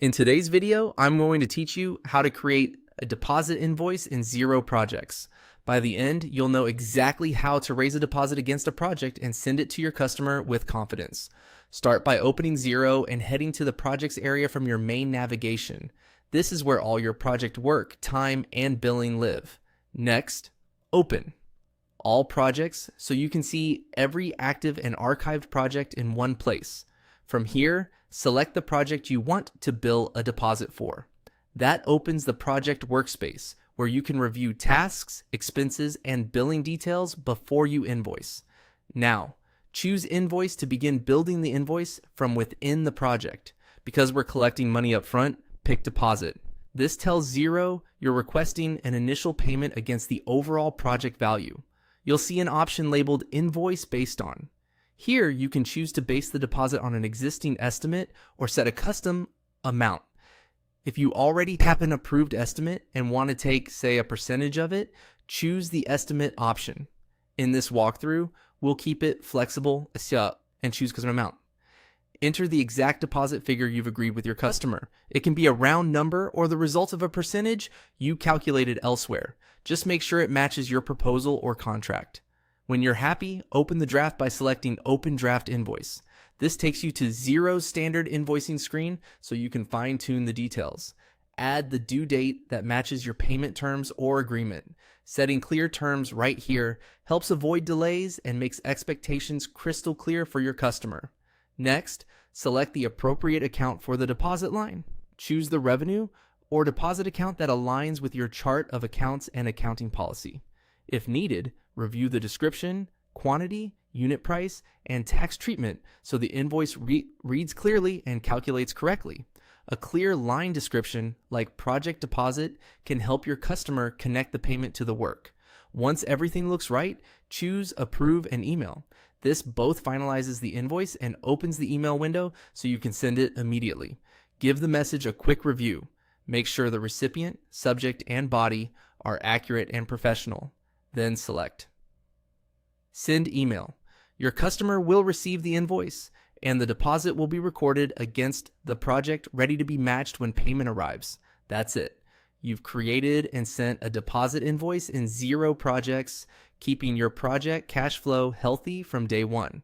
In today's video, I'm going to teach you how to create a deposit invoice in Xero projects. By the end, you'll know exactly how to raise a deposit against a project and send it to your customer with confidence. Start by opening Xero and heading to the projects area from your main navigation. This is where all your project work, time, and billing live. Next, open all projects so you can see every active and archived project in one place. From here, select the project you want to bill a deposit for. That opens the project workspace where you can review tasks, expenses, and billing details before you invoice. Now, choose Invoice to begin building the invoice from within the project. Because we're collecting money up front, pick Deposit. This tells Xero you're requesting an initial payment against the overall project value. You'll see an option labeled Invoice Based On. Here, you can choose to base the deposit on an existing estimate or set a custom amount. If you already have an approved estimate and want to take, say, a percentage of it, choose the estimate option. In this walkthrough, we'll keep it flexible and choose custom amount. Enter the exact deposit figure you've agreed with your customer. It can be a round number or the result of a percentage you calculated elsewhere. Just make sure it matches your proposal or contract. When you're happy, open the draft by selecting Open Draft Invoice. This takes you to Xero's standard invoicing screen so you can fine-tune the details. Add the due date that matches your payment terms or agreement. Setting clear terms right here helps avoid delays and makes expectations crystal clear for your customer. Next, select the appropriate account for the deposit line. Choose the revenue or deposit account that aligns with your chart of accounts and accounting policy. If needed, review the description, quantity, unit price, and tax treatment so the invoice reads clearly and calculates correctly. A clear line description, like project deposit, can help your customer connect the payment to the work. Once everything looks right, choose Approve and Email. This both finalizes the invoice and opens the email window so you can send it immediately. Give the message a quick review. Make sure the recipient, subject, and body are accurate and professional. Then select Send Email. Your customer will receive the invoice, and the deposit will be recorded against the project ready to be matched when payment arrives. That's it. You've created and sent a deposit invoice in Xero projects, keeping your project cash flow healthy from day one.